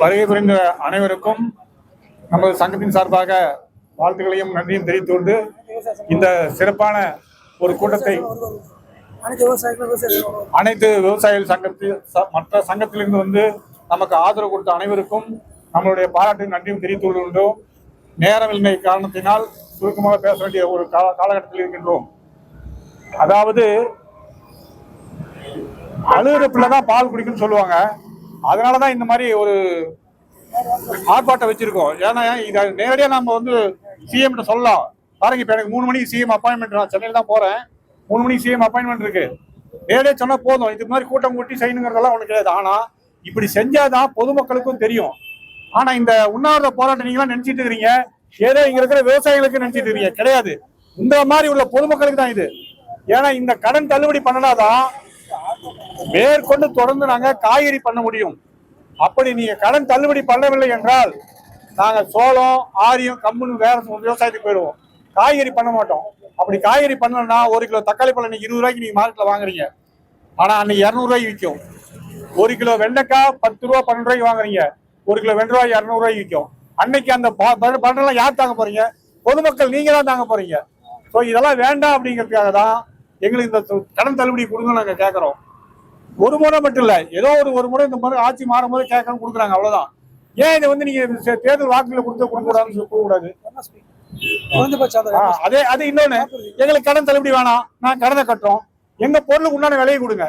வருகை புரிந்த அனைவருக்கும் நமது சங்கத்தின் சார்பாக வாழ்த்துக்களையும் நன்றியும் தெரிவித்துக் கொண்டு இந்த சிறப்பான ஒரு கூட்டத்தை அனைத்து விவசாயிகள் சங்கத்தில் மற்ற சங்கத்திலிருந்து வந்து நமக்கு ஆதரவு கொடுத்த அனைவருக்கும் நம்மளுடைய பாராட்டையும் நன்றியும் தெரிவித்துக் கொள்கின்றோம். நேரமின்மை காரணத்தினால் சுருக்கமாக பேச வேண்டிய ஒரு காலகட்டத்தில் இருக்கின்றோம். அதாவது அழுகிற பிள்ளைதான் பால் குடிக்குன்னு சொல்லுவாங்க. அதனாலதான் இந்த மாதிரி ஒரு ஆர்ப்பாட்டம் வச்சிருக்கோம். ஏன்னா இதை நேரடியாக நம்ம வந்து சிஎம் சொல்லலாம். பாருங்க, இப்ப எனக்கு 3 மணிக்கு சிஎம் அப்பாயின்மெண்ட், நான் சென்னையில் தான் போறேன். 3 மணிக்கு சிஎம் அப்பாயின்மெண்ட் இருக்கு. நேரடியாக சொன்னா போதும், இதுக்கு மாதிரி கூட்டம் கூட்டி செய்யணுங்கிறதெல்லாம் ஒண்ணு கிடையாது. ஆனா இப்படி செஞ்சாதான் பொதுமக்களுக்கும் தெரியும். ஆனா இந்த உண்ணாவிரத போராட்டம் நீங்க நினைச்சிட்டு இருக்கீங்க ஏதோ இங்க இருக்கிற விவசாயிகளுக்கு நினைச்சிட்டு இருக்கீங்க, கிடையாது. இந்த மாதிரி உள்ள பொதுமக்களுக்கு தான் இது. ஏன்னா இந்த கடன் தள்ளுபடி பண்ணனாதான் மேற்கொண்டு தொடர்ந்து நாங்க காய்கறி பண்ண முடியும். அப்படி நீங்க கடன் தள்ளுபடி பண்ணவில்லை என்றால் நாங்க சோளம், ஆரியம், கம்புன்னு வேற விவசாயத்துக்கு போயிடுவோம். காய்கறி பண்ண மாட்டோம். அப்படி காய்கறி பண்ணலன்னா 1 கிலோ தக்காளி பழம் 20 ரூபாய்க்கு நீங்க மார்க்கெட்ல வாங்குறீங்க. ஆனா அன்னைக்கு 200 ரூபாய்க்கு விற்கும். 1 கிலோ வெண்டைக்காய் 10 ரூபா 12 ரூபாய்க்கு வாங்குறீங்க. 1 கிலோ வெண்டைக்காய் 200 ரூபாய்க்கு விற்கும். அன்னைக்கு அந்த பண்டெல்லாம் யார் தாங்க போறீங்க? பொதுமக்கள் நீங்க தான் தாங்க போறீங்க. ஸோ இதெல்லாம் வேண்டாம் அப்படிங்கிறதுக்காக தான் எங்களுக்கு இந்த கடன் தள்ளுபடி கொடுங்க நாங்க கேட்கறோம். ஒரு முறை மட்டும் இல்ல, ஏதோ ஒரு முறை இந்த மாதிரி ஆட்சி மாறும் போது கேட்கணும் கொடுக்குறாங்க, அவ்வளவுதான். ஏன் இதை வந்து நீங்க தேர்தல் வாக்குல கொடுக்க கூடாதுன்னு சொல்லக்கூடாது? அது இன்னொன்னு, எங்களுக்கு கடன் தள்ளுபடி வேணாம், நான் கடனை கட்டுறோம், எங்க பொருளுக்கு உண்டான விலையை கொடுங்க.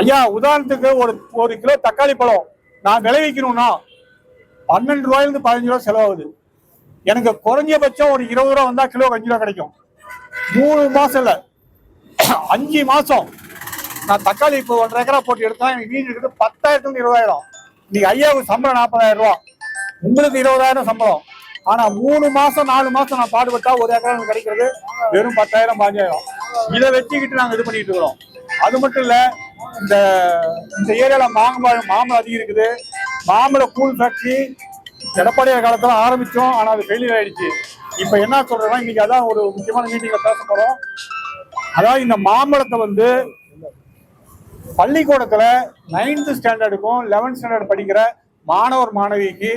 ஐயா, உதாரணத்துக்கு ஒரு கிலோ தக்காளி பழம் நான் விளைவிக்கணும்னா 12 ரூபாயிலிருந்து 15 ரூபாய் செலவாகுது. எனக்கு குறைஞ்சபட்சம் ஒரு 20 ரூபா வந்தா கிலோ 5 ரூபா கிடைக்கும். 3 மாசம் இல்ல, 5 மாசம் நான் தக்காளி இப்போ 1.5 ஏக்கரா போட்டு எடுத்தா எனக்கு வீடு இருக்குது 10,000 20,000. நீங்க ஐயாவுக்கு சம்பளம் 40,000 ரூபா, உங்களுக்கு 20,000 சம்பளம். ஆனா 3 மாசம் 4 மாசம் நான் பாடுபட்டா 1 ஏக்கரா கிடைக்கிறது வெறும் 10,000 15,000. இதை வச்சுக்கிட்டு நாங்க இது பண்ணிட்டு இருக்கிறோம். அது மட்டும் இல்ல, இந்த ஏரியால மாம்பழம் அதிகம் இருக்குது. மாம்பழ கூழ் ஃபேக்டரி எடப்பாடியார் காலத்துல ஆரம்பிச்சோம், ஆனா அது ஃபெயிலியர் ஆயிடுச்சு. இப்ப என்ன சொல்றோம்னா, இன்னைக்கு அதான் ஒரு முக்கியமான மீட்டிங்ல பேச போறோம். அதாவது இந்த மாம்பழத்தை வந்து பள்ளிக்கூடத்துல 9th ஸ்டாண்டர்டுக்கும் 11th ஸ்டாண்டர்ட் படிக்கிற மாணவர் மாணவிக்கு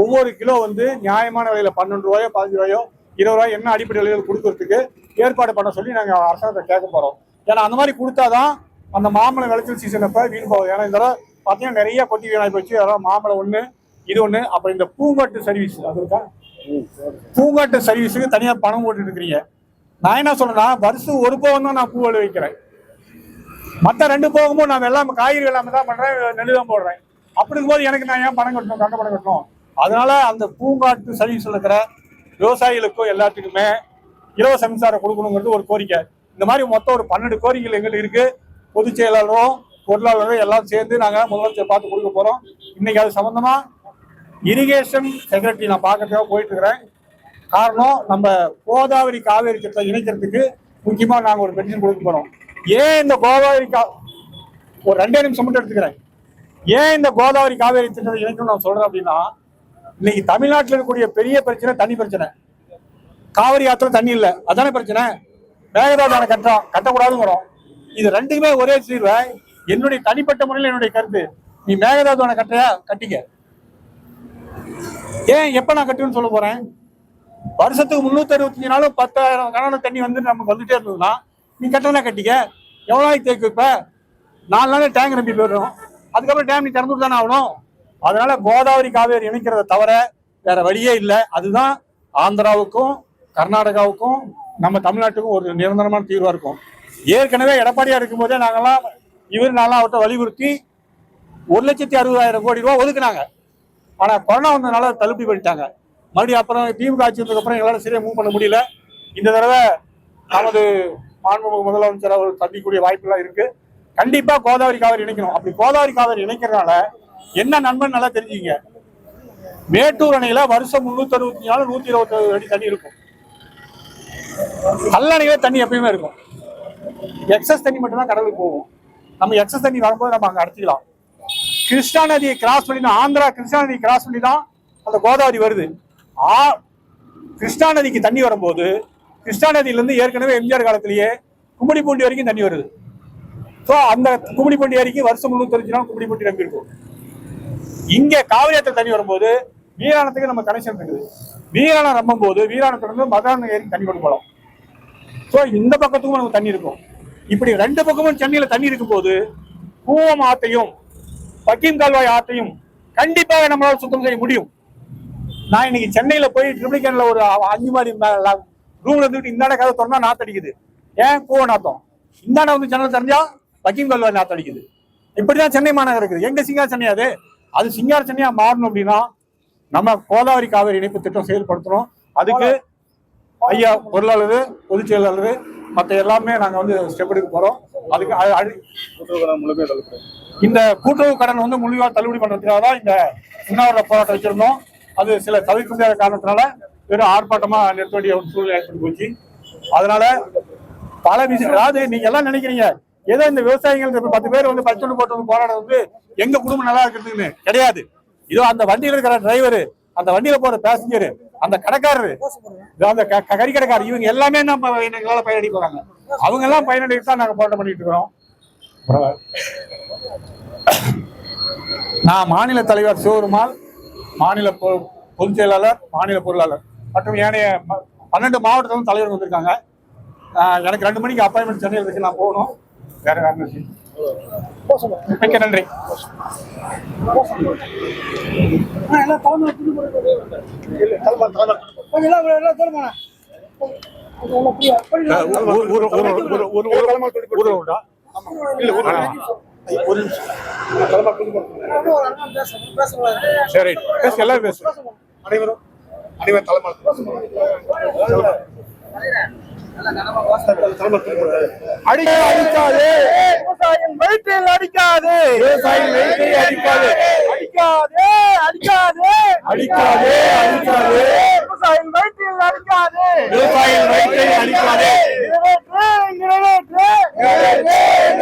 ஒவ்வொரு கிலோ வந்து நியாயமான விலையில 12 ரூபாயோ 15 ரூபாயோ 20 ரூபாய் என்ன அடிப்படை விலையில் கொடுக்கறதுக்கு ஏற்பாடு பண்ண சொல்லி நாங்க அரசாங்கத்தை கேட்க போறோம். ஏன்னா அந்த மாதிரி கொடுத்தாதான் அந்த மாம்பழ விளைச்சல் சீசன் அப்ப வீண் போகும். ஏன்னா இந்த பாத்தீங்கன்னா நிறைய கொட்டி வீணாய் போச்சு. அதாவது மாம்பழம் ஒண்ணு, இது ஒண்ணு. அப்புறம் இந்த பூங்காட்டு சர்வீஸ், அது இருக்கா, பூங்காட்டு சர்வீஸுக்கு தனியா பணம் போட்டுட்டு இருக்கிறீங்க. நான் என்ன சொல்றேன்னா, வருஷம் ஒரு போகம் தான் நான் பூ வைக்கிறேன், மற்ற 2 போகும்போது நான் எல்லாம் காய்கறி எல்லாமே தான் பண்றேன், நெல் தான் போடுறேன். அப்படி இருக்கும்போது எனக்கு நான் ஏன் பணம் கட்டணும், கட்ட பணம் கட்டணும்? அதனால அந்த பூங்காட்டு சர்வீஸ்ல இருக்கிற விவசாயிகளுக்கும் எல்லாத்துக்குமே இலவச மின்சாரம் கொடுக்கணுங்கிறது ஒரு கோரிக்கை. இந்த மாதிரி மொத்தம் ஒரு 12 கோரிக்கைகள் எங்களுக்கு இருக்கு. பொதுச் செயலாளரும் பொருளாளரும் எல்லாம் சேர்ந்து நாங்க முதலமைச்சர் பார்த்து கொடுக்க போறோம். இன்னைக்கு அது சம்பந்தமா இரிகேஷன் செக்ரட்டரி நான் பார்க்கறதுக்காக போயிட்டு இருக்கிறேன். காரணம், நம்ம கோதாவரி காவேரி திட்டத்தை இணைக்கிறதுக்கு முக்கியமா நாங்க ஒரு பெட்டிஷன் கொடுக்க போறோம். ஏன் இந்த கோதாவரி ஒரு 2 நிமிஷம் மட்டும் எடுத்துக்கிறேன். ஏன் இந்த கோதாவரி காவேரி திட்டத்தை இணைக்கணும்னு நான் சொல்றேன் அப்படின்னா, இன்னைக்கு தமிழ்நாட்டில் இருக்கக்கூடிய பெரிய பிரச்சனை தண்ணி பிரச்சனை. காவிரி ஆத்துல தண்ணி இல்லை, அதான பிரச்சனை. மேகதாது கட்டக்கூடாதுங்கிறோம். இது 2க்குமே ஒரே தீர்வை. என்னுடைய தனிப்பட்ட முறையில் என்னுடைய கருத்து, நீ மேகதாது கட்டிக்க. ஏன் எப்ப நான் கட்டுன்னு சொல்ல போறேன்? வருஷத்துக்கு 365 நாளும் 10,000 கணவன் தண்ணி வந்து நமக்கு வந்துட்டே இருந்ததுன்னா நீ கட்டணா கட்டிக்க. எவ்வளோ நாளைக்கு தேக்கு? இப்ப 4 நாள் டேங்க் நம்பி போயிடும். அதுக்கப்புறம் டேம் நீ திறந்துட்டு தானே ஆகணும். அதனால கோதாவரி காவேரி இணைக்கிறத தவிர வேற வழியே இல்லை. அதுதான் ஆந்திராவுக்கும் கர்நாடகாவுக்கும் நம்ம தமிழ்நாட்டுக்கும் ஒரு நிரந்தரமான தீர்வா இருக்கும். ஏற்கனவே எடப்பாடியா இருக்கும் போதே நாங்கெல்லாம் நான்லாம் அவர்கிட்ட வலியுறுத்தி 1,60,000 கோடி ரூபாய் ஒதுக்குனாங்க. ஆனா கொரோனா வந்ததுனால தள்ளுபடி பண்ணிட்டாங்க. மறுபடியும் அப்புறம் திமுக ஆட்சி வந்ததுக்கு அப்புறம் எங்களால் சரியா மூவ் பண்ண முடியல. இந்த தடவை நமது மாண்புமிகு முதலமைச்சர் அவர் சந்திக்கக்கூடிய வாய்ப்புலாம் இருக்கு. கண்டிப்பா கோதாவரி காவிரி இணைக்கணும். அப்படி கோதாவரி காவிரி இணைக்கிறதுனால என்ன நன்மை நல்லா தெரிஞ்சுங்க. மேட்டூர் அணையில வருஷம் 364 நாள் 127 அடி தண்ணி இருக்கும். கல்லணையில தண்ணி எப்பயுமே இருக்கும். எக்ஸஸ் தண்ணி மட்டும் தான் கடலுக்கு போகும். நம்ம எக்ஸஸ் தண்ணி வரும்போது நம்ம அங்க அடிச்சுக்கலாம். கிருஷ்ணா நதியை கிராஸ் பண்ணி தான், ஆந்திரா கிருஷ்ணா நதியை கிராஸ் பண்ணி தான் அந்த கோதாவரி வருது. கிருஷ்ணா நதிக்கு தண்ணி வரும்போது கிருஷ்ணா நதியிலிருந்து ஏற்கனவே எம்ஜிஆர் காலத்திலேயே கும்மிடிப்பூண்டி வரைக்கும் தண்ணி வருது. சோ அந்த கும்மிடிப்பூண்டி ஏரிக்கு வருஷம் 365 நாள் கும்மிடிப்பூண்டி நம்பி இருக்கும். இங்க காவிரி ஆற்று தண்ணி வரும்போது வீராணத்துக்கு நம்ம கனெக்ஷன் இருக்குது. வீராணம் நம்பும் போது வீராணத்துல இருந்து மதான ஏரி தண்ணி கொண்டு போகலாம். சோ இந்த பக்கத்துக்கும் நமக்கு தண்ணி இருக்கும். இப்படி ரெண்டு பக்கமும் சென்னையில தண்ணி இருக்கும் போது கூவம் ஆத்தையும் பக்கிம் கால்வாய் ஆத்தையும் கண்டிப்பாக நம்மளால சுத்தம் செய்ய முடியும். நான் இன்னைக்கு சென்னையில போய் ட்ரிபிளிகன்ல ஒரு 5 மாடி ரூம்ல இருந்துட்டு இந்தாண்ட கதை திறந்தா நாத்து அடிக்குது. ஏன் கூவ நாத்தம், இந்தாண்ட வந்து ஜன்னல் தெரிஞ்சா பக்கிம் கால்வாய் நாத்து அடிக்குது. இப்படிதான் சென்னை மாநகரம் இருக்குது. எங்க சிங்கார சென்னை அது? அது சிங்கார சென்னையா மாறணும் அப்படின்னா நம்ம கோதாவரி காவிரி இணைப்பு திட்டம் செயல்படுத்தணும். அதுக்கு ஐயா பொருளாளர், பொதுச் செயலாளர் மற்ற எல்லாமே நாங்க வந்து ஸ்டெப் எடுக்க போறோம். அதுக்கு இந்த கூட்டுறவு கடன் வந்து முழுமையாக தள்ளுபடி பண்றதுக்காக தான் இந்த உண்ணாவிரத போராட்டம் வச்சிருந்தோம். அது சில தவிர்க்க முடியாத காரணத்தினால வெறும் ஆர்ப்பாட்டமா நிறுத்த வேண்டிய ஒரு சூழ்நிலை ஏற்பட்டு போச்சு. அதனால பல விஷயம், அதாவது நீங்க எல்லாம் நினைக்கிறீங்க ஏதோ இந்த விவசாயிகள் 10 பேர் வந்து பச்சை போட்டு வந்து போராட்டம் வந்து எங்க குடும்பம் நல்லா இருக்கிறதுன்னு கிடையாது. இதோ அந்த வண்டியில இருக்கிற டிரைவரு, அந்த வண்டியில போற பேசஞ்சரு, அந்த கடைக்காரரு, அந்த கறி கடைக்காரர், இவங்க எல்லாமே நம்ம எங்களால பயனடி போறாங்க. அவங்க எல்லாம் பயனடி தான் நாங்க போராட்டம் பண்ணிட்டு இருக்கிறோம். நான் மாநில தலைவர் சிவபெருமாள், மாநில பொதுச் செயலாளர், மாநில பொருளாளர் மற்றும் ஏனைய 12 மாவட்டத்திலும் தலைவர் வந்திருக்காங்க. எனக்கு 2 மணிக்கு அப்பாயின்மெண்ட் சென்னையில் இருக்கு, நான் போகணும். வேற விஷயம். மிக்க நன்றி. சரி, எல்லாரும் பேசு. அனைவரும் அடிக்காதே, விவசாயம் வயிற்றில் அடிக்காதே, விவசாயம் வயிற்றில் அடிக்காதே, அடிக்காதே அடிக்காதே அடிக்காதே அடிக்காதே, விவசாயம் வயிற்றில் அடிக்காதே, விவசாயம் வயிற்றில் அடிக்காதே. நிறைவேற்று நிறைவேற்று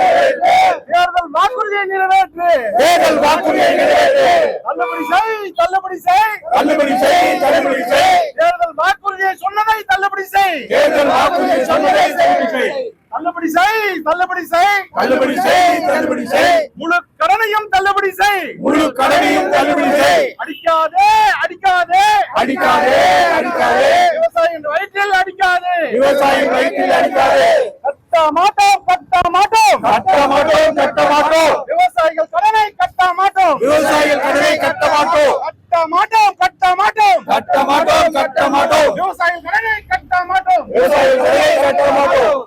நிறைவேற்று, தேர்தல் வாக்குறுதியை நிறைவேற்று, தேர்தல் வாக்குறுதியை நிறைவேற்று, தள்ளுபடி செய் தள்ளுபடி செய் தள்ளுபடி செய் தள்ளுபடி செய், தேர்தல் வாக்குறுதியை சொன்னதை தள்ளுபடி செய், தேர்தல் வாக்குறுதியை சொன்னதை தள்ளுபடி செய், தள்ளுபடி செய் தள்ளுபடி செய் தள்ளுபடி செய் தள்ளுபடி செய், முழு கடனையும் தள்ளுபடி செய், முழு கடனையும் தள்ளுபடி செய், அடிக்காதே அடிக்காதே அடிக்காதே அடிக்காதே, விவசாயியின் வயிற்றில் அடிக்காதே, விவசாயியின் வயிற்றில் அடிக்காதே, கட்ட மாட்டோம் கட்ட மாட்டோம் கட்ட மாட்டோம் கட்ட மாட்டோம், விவசாயிகள் கடனை கட்ட மாட்டோம், விவசாயிகள் கடனை கட்ட மாட்டோம், கட்ட மாட்டோம் கட்ட மாட்டோம் கட்ட மாட்டோம் கட்ட மாட்டோம், விவசாயிகள் கடனை கட்ட மாட்டோம், விவசாயிகள் கடனை கட்ட மாட்டோம்.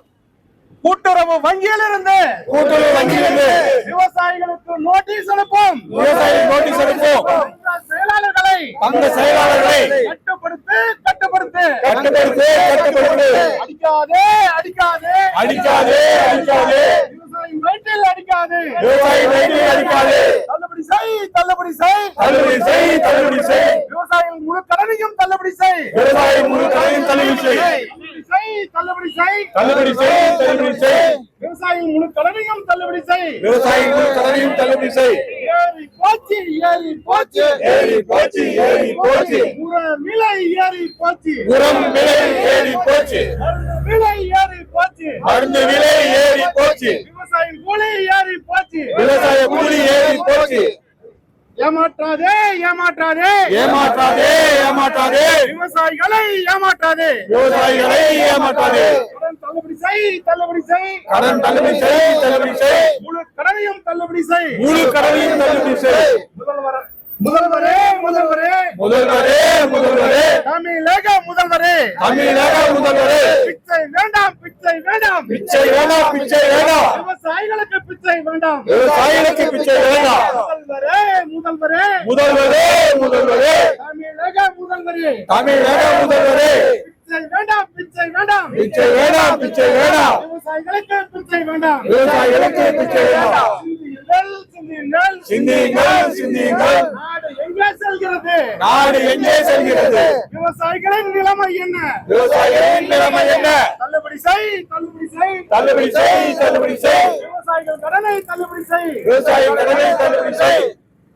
கூட்டுறவு வங்கியிலிருந்து விவசாயிகளுக்கு நோட்டீஸ் அனுப்பும், விவசாயிகள் நோட்டீஸ் அனுப்பும், செயலாளர்களை அந்த செயலாளர்களை கட்டுப்படுத்து கட்டுப்படுத்து கட்டுப்படுத்து கட்டுப்படுத்து, அடிக்காதே அடிக்காதே அடிக்காதே அடிக்காதே, விவசாயியின் வயிற்றில் அடிக்காதே, விவசாயியின் வயிற்றில் அடிக்காதே, தள்ளுபடி செய் தள்ளுபடி செய் தள்ளுபடி செய் தள்ளுபடி செய், விவசாயிகள் முழு கடனையும் தள்ளுபடி செய், விவசாயிகள் முழு கடனையும் தள்ளுபடி செய், தள்ளுபடி செய் தள்ளுபடி செய் தள்ளுபடி செய், விவசாயிகள் முழு கடனையும் தள்ளுபடி செய், விவசாயிகள் முழு கடனையும் தள்ளுபடி செய், ஏறி போச்சு ஏறி போச்சு ஏறி போச்சு ஏறி போச்சு, உரம் விலை ஏறி போச்சு, உரம் விலை ஏறி போச்சு, விலை ஏறி போச்சு, மருந்து விலை ஏறி போச்சு, விவசாய கூலி ஏறி போச்சு, விவசாய கூலி ஏறி போச்சு, ஏமாற்றாதே ஏமாற்றாதே ஏமாற்றாதே ஏமாற்றாதே, விவசாயிகளை ஏமாற்றாதே, விவசாயிகளை ஏமாற்றாதே, கடன் தள்ளுபடி செய் தள்ளுபடி செய் கடன் தள்ளுபடி செய் தள்ளுபடி செய், முழு கடனையும் தள்ளுபடி செய், முழு கடனையும் தள்ளுபடி செய், முதல்வரே முதல்வரே முதல்வரே முதல்வரே, தமிழக முதல்வரே தமிழக முதல்வரே, பிச்சை வேண்டாம் பிச்சை வேண்டாம் பிச்சை வேண்டாம் பிச்சை வேண்டாம், விவசாயிகளுக்கு பிச்சை வேண்டாம் விவசாயிகளுக்கு பிச்சை வேண்டாம், முதல்வரே முதல்வரே முதல்வரே முதல்வரே, தமிழக முதல்வரே தமிழக முதல்வரே, பிச்சை வேண்டாம் பிச்சை வேண்டாம் பிச்சை வேண்டாம் பிச்சை வேண்டாம், விவசாயிகளுக்கு பிச்சை வேண்டாம் விவசாயிகளுக்கு பிச்சை வேண்டாம், சிந்தியுங்கள் சிந்தியுங்கள் சிந்தியுங்கள், நாடு எங்கே செல்கிறது நாடு எங்கே செல்கிறது, விவசாயிகளின் நிலைமை என்ன விவசாயிகளின் நிலைமை என்ன, தள்ளுபடி செய் தள்ளுபடி செய் தள்ளுபடி செய் தள்ளுபடி செய், விவசாயிகள் கடனை தள்ளுபடி செய் விவசாயிகள் கடனை தள்ளுபடி செய்,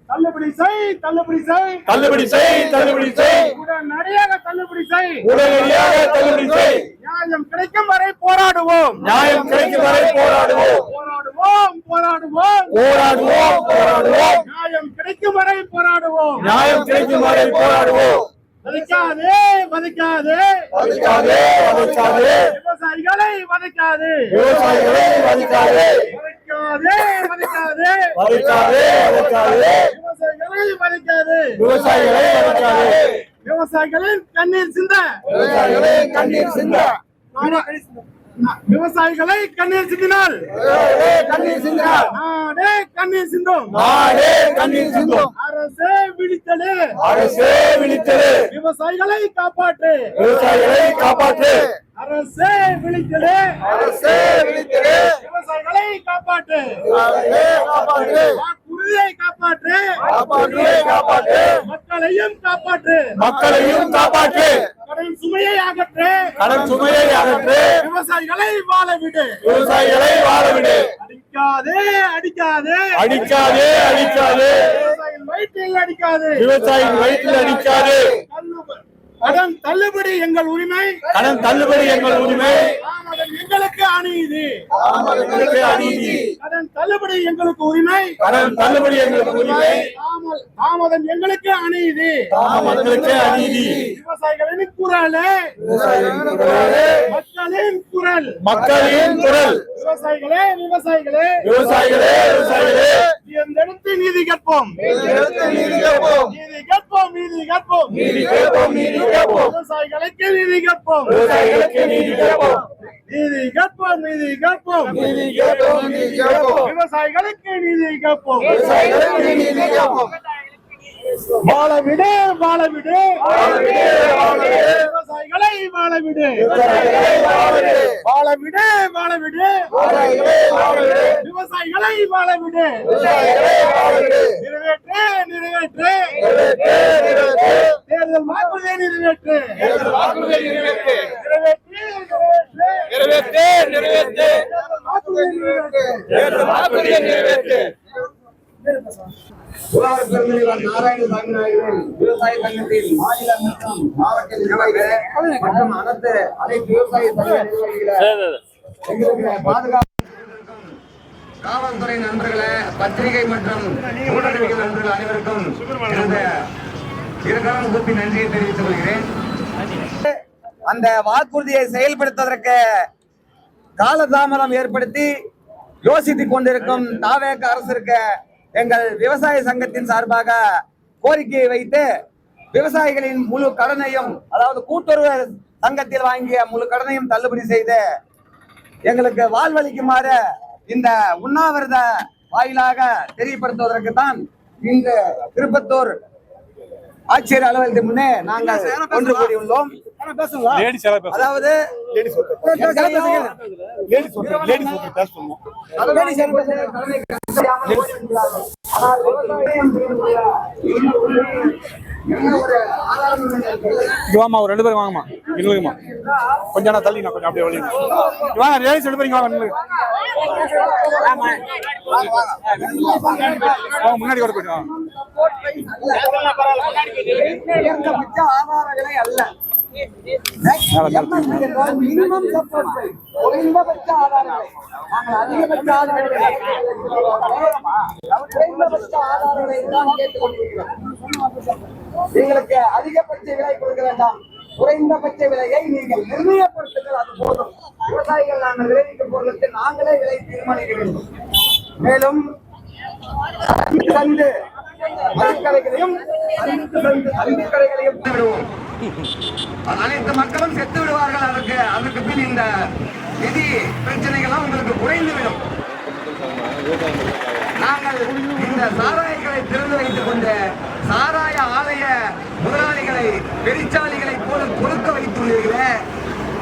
தள்ளுபடி செய் தள்ளுபடி செய் தள்ளுபடி செய் தள்ளுபடி செய், உடனடியாக தள்ளுபடி செய் உடனடியாக தள்ளுபடி செய், நியாயம் கிடைக்கும் வரை போராடுவோம் நியாயம் கிடைக்கும் வரை போராடுவோம் போராடுவோம் போராடுவோம் போராடுவோம் போராடுவோம் போராடுவோம். நியாயம் கிடைக்கும் வரை போராடுவோம். நியாயம் கிடைக்கும் வரை போராடுவோம். வதைக்காதே வதைக்காதே வதைக்காதே வதைக்காதே. விவசாயிகளை வதைக்காதே விவசாயிகளை வதைக்காதே. வதைக்காதே வதைக்காதே வதைக்காதே வதைக்காதே. விவசாயிகளை வதைக்காதே. விவசாயிகளை வதைக்காதே. விவசாயிகளின் கண்ணீர் சிந்த விவசாயிகளை கண்ணீர் சிந்த. விவசாயிகளை கண்ணீர் சிந்தினால் கண்ணீர் சிந்தினால் நாடே கண்ணீர் சிந்தும். நாடே கண்ணீர் சிந்தும். அரசே விழித்தது அரசே விழித்தது. விவசாயிகளை காப்பாற்று விவசாயிகளை காப்பாற்று. அரசே விழித்தது அரசே விழித்தது. விவசாயிகளை காப்பாற்று காப்பாற்று. வாக்குறுதியை காப்பாற்று காப்பாற்று காப்பாற்று. மக்களையும் காப்பாற்று மக்களையும் காப்பாற்று. கடன் சுமையை அகற்று கடன் சுமையை அகற்று. விவசாயிகளை வாழ விடு விவசாயிகளை வாழ விடு. அடிக்காதே அடிக்காதே அடிக்காதே அடிக்காதே. விவசாயிகள் வயிற்றில் அடிக்காதே. விவசாயிகள் வயிற்றில் அடிக்காதே. கடன் தள்ளுபடி எங்கள் உரிமை. கடன் தள்ளுபடி எங்கள் உரிமை. தாமதம் எங்களுக்கு அநீதி. எங்களுக்கு அநீதி. கடன் தள்ளுபடி எங்களுக்கு உரிமை. கடன் தள்ளுபடி எங்களுக்கு உரிமை. தாமதம் எங்களுக்கு அநீதி. எங்களுக்கு அநீதி. விவசாயிகளின் குரல் மக்களின் குரல். மக்களின் குரல். விவசாயிகளே விவசாயிகளே விவசாயிகளே விவசாயிகளே. தேர்ந்தெடுத்து நீதி கேட்போம். நீதி கேட்போம். நீதி கேட்போம் நீதி கேட்போம். நீதி கேட்போம். நீதி கேட்போம். விவசாயிகளுக்கு நீதி கேட்போம். விவசாயிகளுக்கு நீதி கேட்போம். நீதி கேட்போம் நீதி கேட்போம். நீதி கேட்போம். நீதி கேட்போம். விவசாயிகளுக்கு நீதி கேட்போம். விவசாயிகளுக்கு நீதி கேட்போம். வாழ விடு வாழ விடு. விவசாயிகளை வாழ விடு. வாழ விடு வாழ விடு. விவசாயிகளை வாழ விடு. நிறைவேற்று நிறைவேற்று. தேர்தல் வாக்குறுதியை நிறைவேற்று. நிறைவேற்று நிறைவேற்று நிறைவேற்று. வாக்குறுதியை நிறைவேற்று. நாராயணசாமி நாயகரின் விவசாய சங்கத்தின் மாநில மற்றும் மாவட்ட நிர்வாகிகள் மற்றும் அனைத்து விவசாய சங்க நிர்வாகிகளை எங்களுக்கு பாதுகாப்பு காவல்துறை நண்பர்களே, பத்திரிகை மற்றும் ஊடகவியல் நண்பர்கள் அனைவருக்கும் எனது இருகரம் கூப்பி நன்றியை தெரிவித்துக் கொள்கிறேன். அந்த வாக்குறுதியை செயல்படுத்துவதற்கு காலதாமதம் ஏற்படுத்தி யோசித்துக் கொண்டிருக்கும் தாவேக அரசிற்கு எங்கள் விவசாய சங்கத்தின் சார்பாக கோரிக்கையை வைத்து விவசாயிகளின் முழு கடனையும், அதாவது கூட்டுறவு சங்கத்தில் வாங்கிய முழு கடனையும் தள்ளுபடி செய்து எங்களுக்கு வாழ்வளிக்குமாறு இந்த உண்ணாவிரத வாயிலாக தெரியப்படுத்துவதற்கு தான் இன்று திருப்பத்தூர் ஆட்சியர் அலுவலகத்தின் முன்னே நாங்கள் ஒன்று கூடியுள்ளோம். அதாவது வாமா ஒரு 2 பேரும் வாங்கம்மா. இன்னுமா கொஞ்சம் தள்ளி நான் கொஞ்சம் அப்படியே வழி வாங்க. லேடிஸ் 2 பேரும் வாங்க. முன்னாடி கூட போயிட்டு ஆதாரங்களே அல்ல, மினிமம் குறைந்தபட்ச ஆதாரங்களை நாங்கள் அதிகபட்ச ஆதாரங்களை குறைந்தபட்ச ஆதாரங்களை தான் கேட்டுக்கொண்டிருக்கிறோம். எங்களுக்கு அதிகபட்ச விலை கொடுக்க வேண்டாம், குறைந்தபட்ச விலையை நீங்கள் நிர்ணயப்படுத்துங்கள், அது போதும். விவசாயிகள் நாங்கள் விளைவிக்கும் பொருளுக்கு நாங்களே விலை தீர்மானிக்க வேண்டும். மேலும் சந்து மதுக்கடைகளையும் அன்பு கடைகளையும் விடுவோம். அனைத்து மக்களும் செத்து விடுவார்கள். அதற்கு பின் இந்த நிதி பிரச்சனைகள்லாம் உங்களுக்கு குறைந்துவிடும். நாங்கள் இந்த சாராயங்களை திறந்து வைத்துக் கொண்டு சாராய ஆலய முதலாளிகளை பெருச்சாளிகளை போல கொடுக்க வைத்துள்ளீர்களே.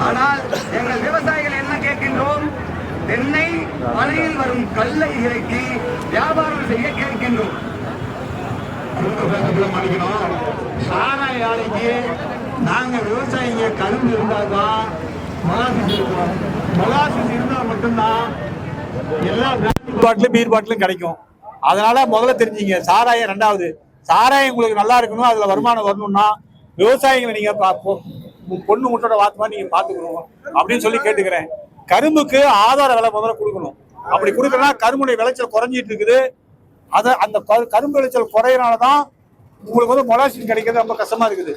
ஆனால் எங்கள் விவசாயிகள் என்ன கேட்கின்றோம்? தென்னை மலையில் வரும் கல்லை இறக்கி வியாபாரம் செய்ய கேட்கின்றோம். சாராய ஆலைக்கு நாங்க விவசாயிங்க கரும்பு இருந்தால்தான் மொலாசிஸ் இருக்கும். மொலாசிஸ் இருந்தால் மட்டும்தான் எல்லா பாட்டிலும் பீர் பாட்டிலும் கிடைக்கும். அதனால முதல்ல தெரிஞ்சுங்க, சாராயம் 2வது. சாராயம் உங்களுக்கு நல்லா இருக்கணும், அதுல வருமானம் வரணும்னா விவசாயிகளை நீங்க பொண்ணு முட்டோட வாத்துமா நீங்க பாத்துக்கணும் அப்படின்னு சொல்லி கேட்டுக்கிறேன். கரும்புக்கு ஆதார விலை முதல்ல கொடுக்கணும். அப்படி கொடுக்கறனா கரும்புடைய விளைச்சல் குறைஞ்சிட்டு இருக்குது. அந்த கரும்பு விளைச்சல் குறையறனாலதான் உங்களுக்கு வந்து மொலாசிஸ் கிடைக்கிறது ரொம்ப கஷ்டமா இருக்குது.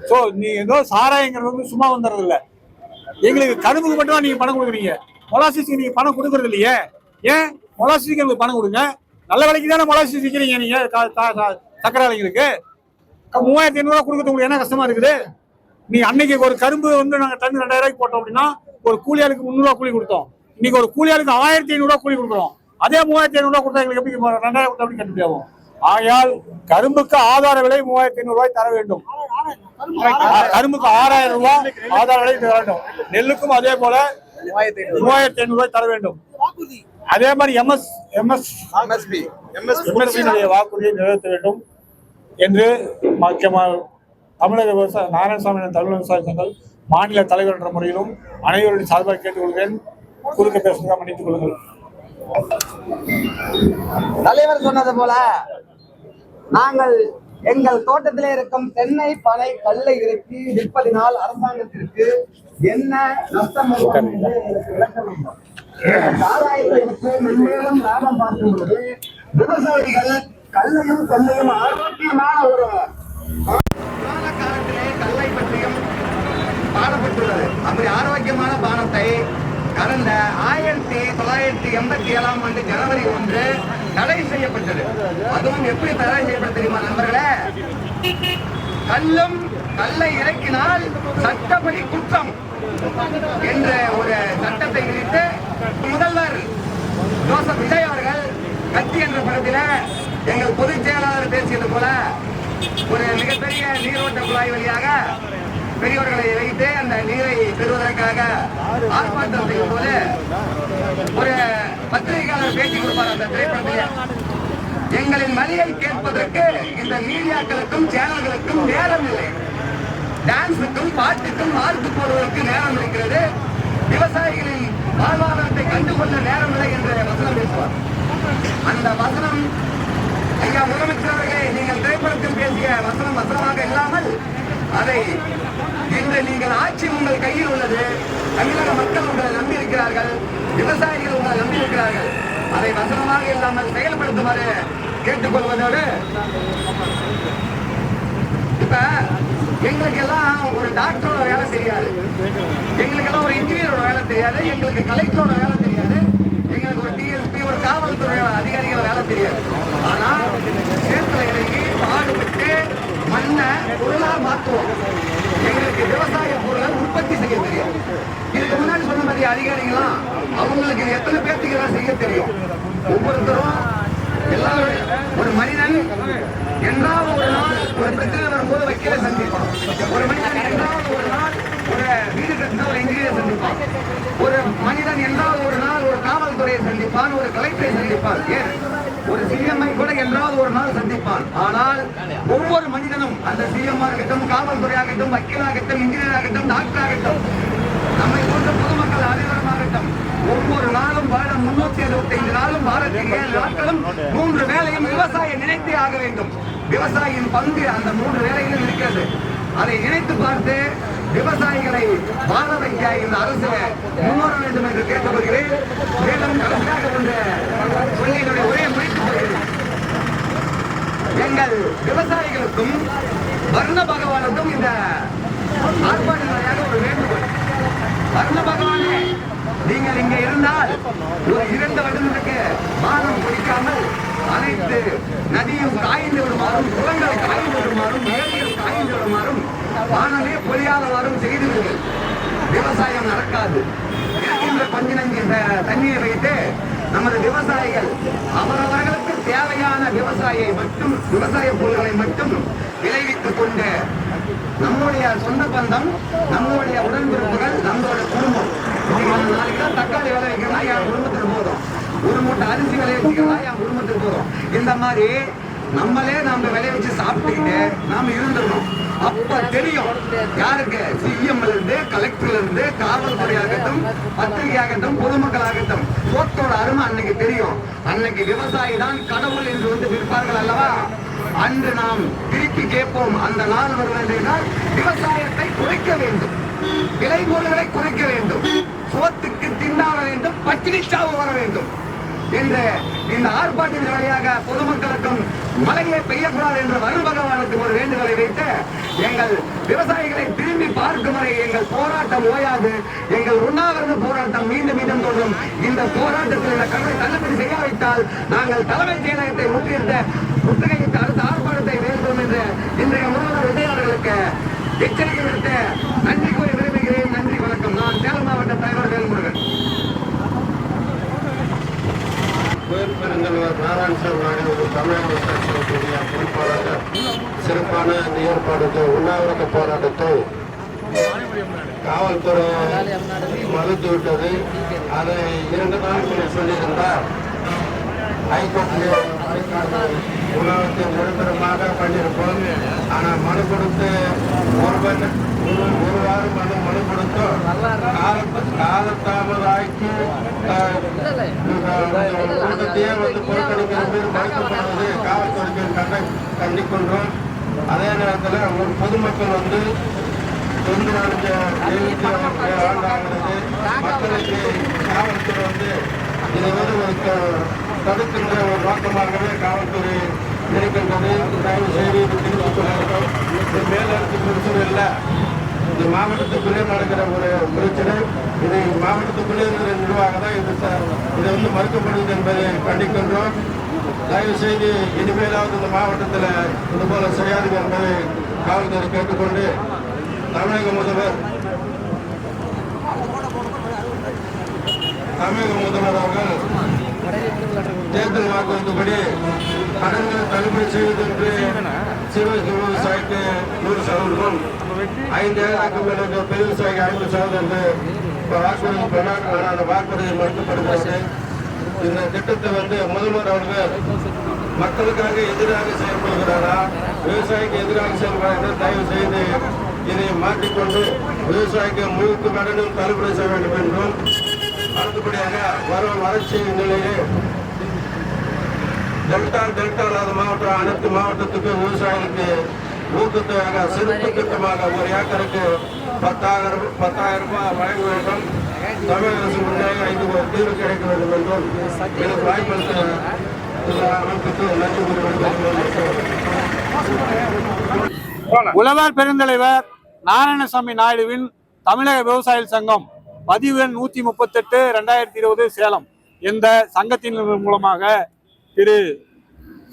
ஸோ நீ ஏதோ சாராயங்கிறது வந்து சும்மா வந்துடுறது இல்லை. எங்களுக்கு கரும்புக்கு மட்டும் தான் நீங்க பணம் கொடுக்குறீங்க, மொலாசிஸ்க்கு நீங்க பணம் கொடுக்கறது இல்லையே. ஏன் மொலாசிஸ்க்கு எங்களுக்கு பணம் கொடுங்க. நல்ல விலைக்கு தானே மொலாசிஸ் விற்கிறீங்க நீங்க சக்கரை ஆலைங்களுக்கு. 3500 கொடுக்கறது உங்களுக்கு என்ன கஷ்டமா இருக்குது? நீ அன்னைக்கு ஒரு கரும்பு வந்து நாங்க டன் 2000 போட்டோம் அப்படின்னா ஒரு கூலியாளுக்கு 300 கூலி கொடுத்தோம். இன்னைக்கு ஒரு கூலியாளுக்கு 1500 கூலி கொடுக்குறோம். அதே 3500 கொடுத்தா எங்களுக்கு எப்படி 2000 கொடுத்தா எப்படி கட்டுப்படி ஆகும்? ஆகையால் கரும்புக்கு ஆதார விலை 3500 தர வேண்டும். கரும்புக்கு 6000 ரூபாய் ஆதார விலை தர வேண்டும். நெல்லுக்கும் அதே போல 3500 தர வேண்டும். அதே மாதிரி எம்எஸ்பி வாக்குறுதியை நிறைவேற்ற வேண்டும் என்று தமிழக விவசாய நாராயணசாமி தமிழக விவசாய சங்கம் மாநில தலைவர் என்ற முறையிலும் அனைவருடைய சார்பாக கேட்டுக்கொள்கிறேன். குறுக்க பேசுவதாக மன்னித்துக் கொள்ளுங்கள். தலைவர் சொன்னது போல நாங்கள் எங்கள் தோட்டத்திலே இருக்கும் தென்னை பனை கல்லை இறக்கி விற்பதினால் அரசாங்கத்திற்கு என்ன நஷ்டம் விளக்க வேண்டும். சாராயத்தை விட்டு மென்மேலும் லாபம் பார்க்கும் பொழுது விவசாயிகள் கல்லையும் தென்னையும் ஆரோக்கியமான ஒரு காலத்திலே கல்லை பற்றியும் பாடப்பட்டுள்ளது. அப்படி ஆரோக்கியமான பானத்தை கடந்த 1987 ஆண்டு ஜனவரி 1 தடை செய்யப்பட்டது. அதுவும் எப்படி தடை செய்யப்பட்டது தெரியுமா நண்பர்களே? கல்லை இறக்கினால் சட்டப்படி குற்றம் என்ற ஒரு சட்டத்தை விதித்து முதல்வர் ஜோசப் விஜய் அவர்கள் கட்சி என்ற படத்தில் எங்கள் பொதுச் செயலாளர் பேசியது போல ஒரு மிகப்பெரிய நீரோட்ட குழாய் வழியாக பெரியவர்களை வைத்து அந்த நீரை பெறுவதற்காக ஆர்ப்பாட்டம் செய்யும் போது ஒரு பத்திரிகையாளர் பேட்டி கொடுப்பார். அந்த திரைப்படத்தில் எங்களின் வழியை கேட்பதற்கு இந்த மீடியாக்களுக்கும் சேனல்களுக்கும் நேரம் இல்லை, டான்ஸுக்கும் பாட்டுக்கும் மார்க்கு போடுவதற்கு நேரம் இருக்கிறது, விவசாயிகளின் வாழ்வாதாரத்தை கண்டுகொள்ள நேரம் இல்லை என்ற வசனம் பேசுவார். அந்த வசனம் ஐயா முதலமைச்சர் அவர்களே, நீங்கள் திரைப்படத்தில் பேசிய வசனமாக இல்லாமல் அதை இன்று நீங்கள் ஆட்சி உங்கள் கையில் உள்ளது, தமிழக மக்கள் உங்களை நம்பி இருக்கிறார்கள், விவசாயிகள் உங்களை நம்பி இருக்கிறார்கள், அதை வசனமாக இல்லாமல் செயல்படுத்துமாறு கேட்டுக்கொள்வதோடு இப்ப எங்களுக்கு எல்லாம் ஒரு டாக்டரோட வேலை தெரியாது, எங்களுக்கு எல்லாம் ஒரு இன்ஜினியரோட வேலை தெரியாது, எங்களுக்கு கலெக்டரோட வேலை தெரியாது, எங்களுக்கு ஒரு டிஎஸ்பி ஒரு காவல்துறை அதிகாரிகளோட வேலை தெரியாது. ஆனா சேத்துல இறங்கி பாடுபட்டு மண்ணை பொருளா மாற்றுவோம். எங்களுக்கு விவசாய பொருளை உற்பத்தி செய்ய தெரியும். இதுக்கு முன்னாடி சொன்ன மாதிரி அதிகாரிகளாம் அவங்களுக்கு எத்தனை பேர்த்துக்கு எல்லாம் செய்ய தெரியும். ஒவ்வொருத்தரும் எல்லாரும் ஒரு மனிதன் என்றாவது ஒரு நாள் ஒரு பிரச்சனை வரும்போது வக்கீலை சந்திப்பான். ஒரு மனிதன் என்றாவது ஒரு நாள் ஒரு வீடு கட்டின ஒரு இன்ஜினியரை சந்திப்பான். ஒரு மனிதன் என்றாவது ஒரு நாள் ஒரு காவல்துறையை சந்திப்பான், ஒரு கலெக்டரை சந்திப்பான், ஏன் ஒரு சிஎம்ஐ கூட என்றாவது ஒரு நாள் சந்திப்பான். ஆனால் ஒவ்வொரு மனிதனும் அந்த சிஎம் ஆகட்டும், காவல்துறை ஆகட்டும், வக்கீலாகட்டும், இன்ஜினியர் ஆகட்டும், டாக்டர் ஆகட்டும், நம்மை போன்ற பொதுமக்கள் அனைவருமாகட்டும் ஒவ்வொரு நாளும் வாரம் 365 நாளும் வாரத்தில் 7 நாட்களும் 3 வேளையும் விவசாயம் நினைத்தே ஆக வேண்டும். விவசாயியின் பங்கு அந்த 3 வேளையிலும் இருக்கிறது. அதை நினைத்து பார்த்து விவசாயிகளை வாழ வைக்க இந்த அரசு முன்வர வேண்டும் என்று கேட்டுக்கொள்கிறேன். மேலும் கடைசியாக கொண்ட சொல்லி என்னுடைய உரையை முடித்துக் கொள்கிறேன். எங்கள் விவசாயிகளுக்கும் வர்ண பகவானுக்கும் இந்த ஆர்ப்பாட்ட முறையாக ஒரு வேண்டுகோள். வர்ண பகவானே, நீங்கள் இங்கே இருந்தால் ஒரு 2 வருடங்களுக்கு வானம் பிடிக்காமல் அனைத்து நதியும் காய்ந்து விடுமாறும், குளங்கள் காய்ந்து விடுமாறும், ஏரிகள் காய்ந்து விடுமாறும், வானமே பொழியாதவாறும் செய்துவிடுங்கள். விவசாயம் நடக்காது. இருக்கின்ற கொஞ்ச நஞ்சு தண்ணீரை வைத்து நமது விவசாயிகள் அவரவர்களுக்கு தேவையான விவசாய பொருட்களை மட்டும் விளைவித்துக் கொண்டு நம்முடைய சொந்த பந்தம், நம்முடைய உடன்பிறப்புகள், நம்மளுடைய குடும்பம், 4 கிலோ தக்காளி விலை வைக்கிறதா என் குடும்பத்துக்கு போதும், 1 மூட்டை அரிசி விலை வச்சுக்கிறதா என் குடும்பத்துக்கு போதும். இந்த மாதிரி நம்மளே நாம விளைவிச்சு சாப்பிட்டுக்கிட்டு நாம இருந்துடணும். அப்ப தெரியும் யாருக்கு, சிஎம்ல இருந்து, கலெக்டர்ல இருந்து, காவல்துறை ஆகட்டும், பத்திரிகை ஆகட்டும், பொதுமக்கள் ஆகட்டும், சோத்தோட அருமை அன்னைக்கு தெரியும். அன்னைக்கு விவசாயி தான் கடவுள் என்று வந்து விற்பார்கள் அல்லவா? அன்று நாம் திருப்பி கேட்போம். அந்த நாள் வருவது என்றால் விவசாயத்தை குறைக்க வேண்டும், விளைபொருள்களை குறைக்க வேண்டும், சோத்துக்கு திண்டாட வேண்டும், பட்டினி சாவு வர வேண்டும். என்று இந்த ஆர்ப்பாட்டத்தின் வழியாக பொதுமக்களுக்கும் மழையே பெய்யக்கூடாது என்று வரும் பகவானுக்கு ஒரு வேண்டுதலை வைத்து எங்கள் விவசாயிகளை திரும்பி பார்க்கும் வரை எங்கள் போராட்டம் ஓயாது. எங்கள் உண்ணாவிரத போராட்டம் மீண்டும் மீண்டும் தொடரும். இந்த போராட்டத்தில் இந்த கடனை தள்ளுபடி செய்யாவிட்டால் நாங்கள் தலைமைச் செயலகத்தை முற்றுகையிட்டு அடுத்த ஆர்ப்பாட்டத்தை வேண்டும் என்று இன்றைய முதல்வர் விஜயாளர்களுக்கு எச்சரிக்கை விடுத்த நன்றி கூறி விரும்புகிறேன். நன்றி, வணக்கம். நான் சேலம் மாவட்ட தலைவர் வேல்முருகன். பெருந்தலைவர் நாராயணசாமி தமிழக விவசாயிகளுடைய பொறுப்பாளர் சிறப்பான இந்த ஏற்பாடுக்கு உண்ணாவிரத போராட்டத்தை காவல்துறை மறுத்துவிட்டது. அதை 2 நாட்கள் சொல்லியிருந்தார். ஹைகோர்ட்டிலே உணவகத்தை நிரந்தரமாக பண்ணியிருப்போம். ஆனால் மனு கொடுத்து ஒரு வாரம் மனு கொடுத்தோம். காலதாமதாக்கி உலகத்தையே புறக்கணிக்கிற மீது மறுக்கப்படுவது காவல்துறைக்கு கண்டிக்கின்றோம். அதே நேரத்தில் ஒரு பொதுமக்கள் 74 ஆண்டாகிறது. மக்களுக்கு காவல்துறை இதை தடுக்கின்ற ஒரு நோக்கமாகவே காவல்துறை இருக்கின்றது. தயவு செய்து தெரிவித்துக் கொள்கிறோம். இது மேலடுக்கு பிரச்சனை இல்லை, இது மாவட்டத்துக்குள்ளே நடக்கிற ஒரு பிரச்சனை. இது மாவட்டத்துக்குள்ளே இருக்கிற நிர்வாகம் தான் இதை மறுக்கப்படுவது என்பதை கண்டிக்கின்றோம். தயவு செய்து இனிமேலாவது இந்த மாவட்டத்தில் இதுபோல செய்யாது என்பதை காவல்துறை கேட்டுக்கொண்டு தமிழக முதல்வர் அவர்கள் தேர்தல் வாக்குறுதிப்படி கடன்களை தள்ளுபடி செய்வதற்கு சிறு விவசாயிக்கு 100%, 5,000 மேல பெரிய விவசாயிக்கு 50% என்று வாக்குறுதி பண்ணார். ஆனால் அந்த வாக்குறுதி மறுக்கப்படுகிறது. இந்த திட்டத்தை முதல்வர் அவர்கள் மக்களுக்காக எதிராக செயல்படுகிறாரா, விவசாயிக்கு எதிராக செயல்படுகிறார்? தயவு செய்து இதை மாற்றிக்கொண்டு விவசாயிக்கு முழுக்க கடனும் தள்ளுபடி செய்ய வேண்டும் என்றும், அடுத்தபடியாக வரும் வறட்சி நிலையில் டெல்டா இல்லாத மாவட்டம் அனைத்து மாவட்டத்துக்கும் விவசாயிகளுக்கு ஊக்கத்தொகையாக சிறப்பு திட்டமாக ஒரு ஏக்கருக்கு 10,000 ரூபாய் வழங்க வேண்டும். தமிழக அரசு முன்னாக இதுக்கு தீர்வு கிடைக்க வேண்டும் என்றும் எனக்கு வாய்ப்பளித்த அமைப்புக்கு நன்றி கூறுவது. உழவர் பெருந்தலைவர் நாராயணசாமி நாயுடுவின் தமிழக விவசாயிகள் சங்கம் பதிவு எண் 138 2020 சேலம். இந்த சங்கத்தின் மூலமாக திரு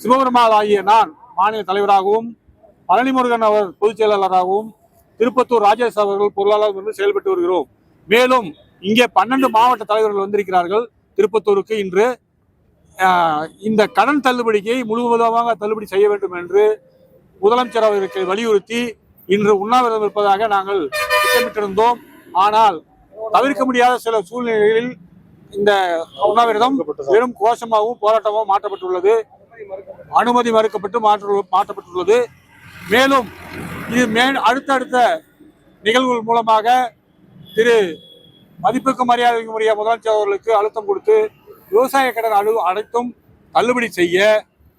சிவபெருமாள் ஆகிய நான் மாநில தலைவராகவும், பழனிமுருகன் அவர் பொதுச் செயலாளராகவும், திருப்பத்தூர் ராஜேஷ் அவர்கள் பொருளாளர் என்று செயல்பட்டு வருகிறோம். மேலும் இங்கே 12 மாவட்ட தலைவர்கள் வந்திருக்கிறார்கள் திருப்பத்தூருக்கு. இன்று இந்த கடன் தள்ளுபடியை முழுவதுமாக தள்ளுபடி செய்ய வேண்டும் என்று முதலமைச்சர் அவருக்கு வலியுறுத்தி இன்று உண்ணாவிரதம் இருப்பதாக நாங்கள் திட்டமிட்டிருந்தோம். ஆனால் தவிர்க்க முடியாத சில சூழ்நிலைகளில் இந்த உண்ணாவிரதம் வெறும் கோஷமாகவும் போராட்டமாகவும் மாற்றப்பட்டுள்ளது. அனுமதி மறுக்கப்பட்டு மாற்றப்பட்டுள்ளது. மேலும் இது அடுத்தடுத்த நிகழ்வுகள் மூலமாக திரு மதிப்புக்கு மரியாதைக்கு உரிய முதலமைச்சர் அவர்களுக்கு அழுத்தம் கொடுத்து விவசாய கடன் அனைத்தும் தள்ளுபடி செய்ய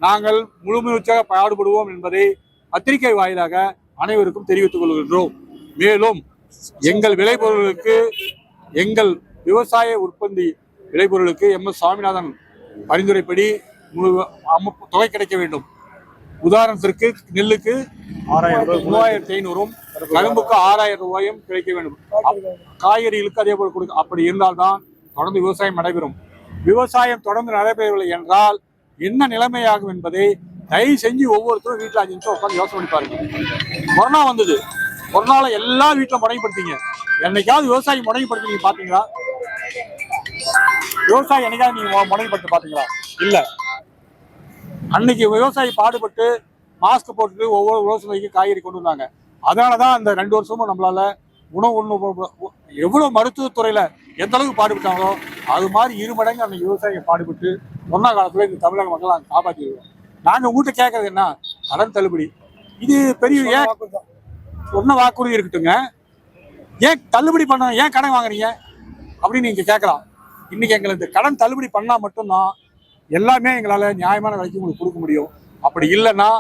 நாங்கள் முழுமுயற்சியாக பாடுபடுவோம் என்பதை பத்திரிகை வாயிலாக அனைவருக்கும் தெரிவித்துக் கொள்கின்றோம். மேலும் எங்கள் விளைபொருளுக்கு, எங்கள் விவசாய உற்பத்தி விளைபொருளுக்கு MS சுவாமிநாதன் பரிந்துரைப்படி தொகை கிடைக்க வேண்டும். உதாரணத்திற்கு நெல்லுக்கு 3,500, கரும்புக்கு 6,000 ரூபாயும் கிடைக்க வேண்டும். காய்கறிகளுக்கு அதே போல் கொடுக்க. அப்படி இருந்தால்தான் தொடர்ந்து விவசாயம் நடைபெறும். விவசாயம் தொடர்ந்து நடைபெறவில்லை என்றால் என்ன நிலைமையாகும் என்பதை தயவு செஞ்சு ஒவ்வொருத்தரும் வீட்டில் 5 நிமிஷம் உட்காந்து யோசனை பண்ணி பாருங்க. கொரோனா வந்தது. கொரோனால எல்லா வீட்டிலும் முடங்கிப்படுத்தீங்க. என்னைக்காவது விவசாயி முடங்கிப்படுத்தி பாத்தீங்களா? விவசாயி என்னைக்காவது நீங்க முடங்கிப்படுத்த பாத்தீங்களா? இல்ல. அன்னைக்கு விவசாயி பாடுபட்டு மாஸ்க் போட்டுட்டு ஒவ்வொரு விவசாயிக்கு காய்கறி கொண்டு வந்தாங்க. அதனாலதான் அந்த 2 வருஷமும் நம்மளால எவ்வளவு மருத்துவத்துறையில எந்த அளவுக்கு பாடுபட்டாங்களோ அது மாதிரி 2 மடங்கு அந்த விவசாயிகள் பாடுபட்டு கொரோனா காலத்துல இந்த தமிழக மக்கள் நாங்கள் காப்பாற்றிடுவோம். நாங்க உங்ககிட்ட கேட்கறது என்ன? கடன் தள்ளுபடி. இது பெரிய சொன்ன வாக்குறுதி இருக்கட்டுங்க. ஏன் தள்ளுபடி பண்ண, ஏன் கடன் வாங்குறீங்க அப்படின்னு நீங்க கேட்கலாம். இன்னைக்கு எங்களுக்கு கடன் தள்ளுபடி பண்ணா மட்டும்தான் எல்லாமே எங்களால நியாயமான விலைக்கு உங்களுக்கு கொடுக்க முடியும். அப்படி இல்லைன்னா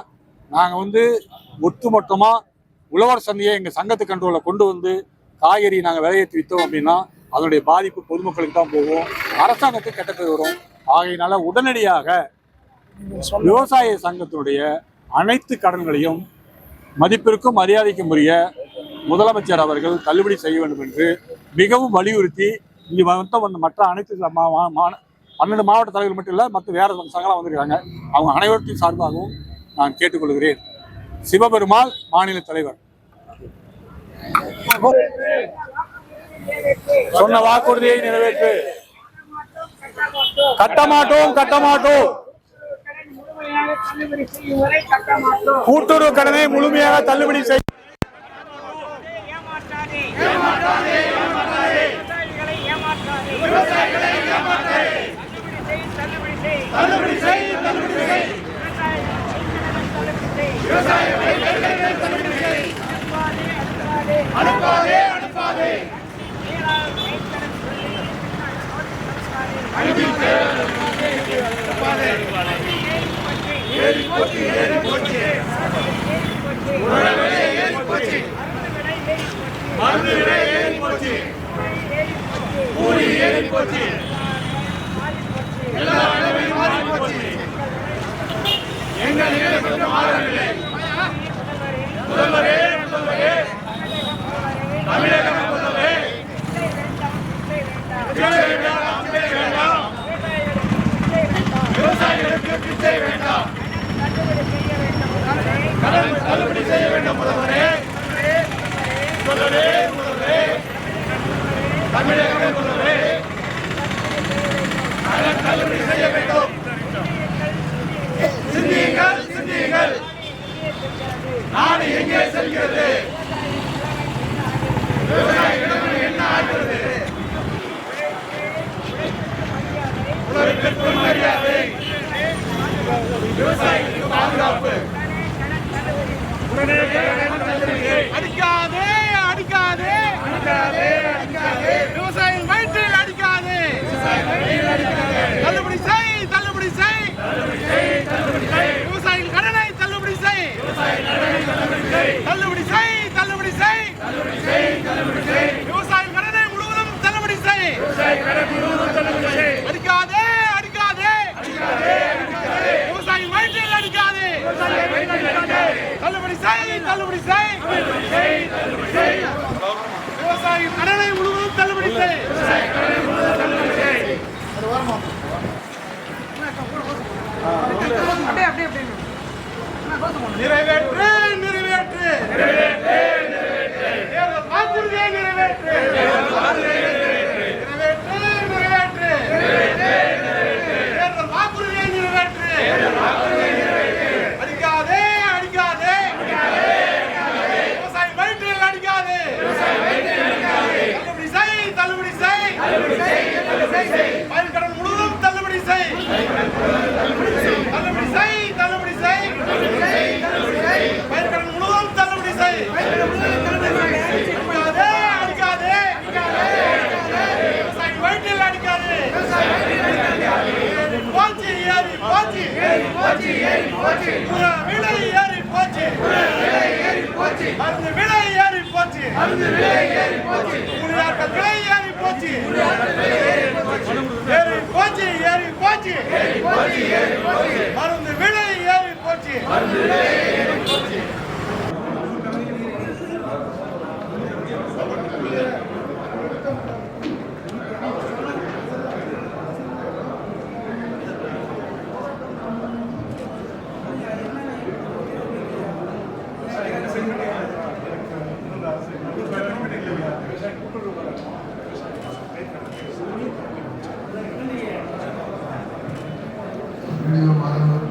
நாங்க ஒட்டுமொத்தமா உழவர் சந்தையை எங்க சங்கத்து கண்ட்ரோல கொண்டு வந்து காய்கறி நாங்க விலையேற்றி வித்தோம் அப்படின்னா அதனுடைய பாதிப்பு பொதுமக்களுக்கு தான் போகும், அரசாங்கத்துக்கு கெட்ட பேர் வரும். ஆகையினால உடனடியாக விவசாய சங்கத்தினுடைய அனைத்து கடன்களையும் மதிப்பிற்கும் மரியாதைக்கும் உரிய முதலமைச்சர் அவர்கள் தள்ளுபடி செய்ய வேண்டும் என்று மிகவும் வலியுறுத்தி இங்கு மொத்தம் மற்ற அனைத்து 12 மாவட்ட தலைவர்கள் மட்டும் இல்லை, மற்ற வேற சங்கலாம் வந்திருக்காங்க. அவங்க அனைவருக்கும் சார்பாகவும் நான் கேட்டுக்கொள்கிறேன். சிவபெருமாள் மாநில தலைவர். சொன்ன வாக்குறுதியை நிறைவேற்று. கட்டமாட்டோம் கட்டமாட்டோம். கூட்டுறவு கடனை முழுமையாக தள்ளுபடி செய்ய நாடு எங்கே செல்கிறது? என்ன ஆகிறது? உலகத்திற்கு மரியாதை, விவசாயிகளுக்கு பாதுகாப்பு. அடிக்காதே அடிக்காதே அடிக்காதே அடிக்காதே, விவசாயிகள் வயிற்றில் அடிக்காதே. தள்ளுபடி செய் தள்ளுபடி செய், விவசாயிகள் கடனை தள்ளுபடி செய். தள்ளுபடி செய் தள்ளுபடி செய், விவசாயிகள் கடனை முழுவதும் தள்ளுபடி செய். அடிக்காதே அடிக்காதே, விவசாயிகள் வயிற்றில் அடிக்காதே. தள்ளுபடி செய் தள்ளுபடி செய், விவசாயிகள் கடனை முழுவதும் தள்ளுபடி செய். நிறைவேற்று நிறைவேற்று தேர்தல் வாக்குறுதியை நிறைவேற்று. நிறைவேற்று நிறைவேற்று தேர்தல் வாக்குறுதியை நிறைவேற்று. அடிக்காதே அடிக்காதே, விவசாயி வயிற்றில் அடிக்காதே. தள்ளுபடி செய் தள்ளுபடி செய், பயிர்க்கடன் முழுவதும் தள்ளுபடி செய். தள்ளுபடி செய் தள்ளுபடி செய், பயிர்க்கடன் முழுவதும் தள்ளுபடி செய். அடிக்காதே அடிக்காதே, விவசாயி வயிற்றில் அடிக்காதே. போச்சு ஏறி போச்சு, விலை ஏறி போச்சு, மருந்து விலை ஏறி போச்சு, ஊழியர்கள் விலை ஏறி போச்சு, ஏறி போச்சு ஏறி போச்சு, மருந்து விலை ஏறி போச்சு. மாணவர்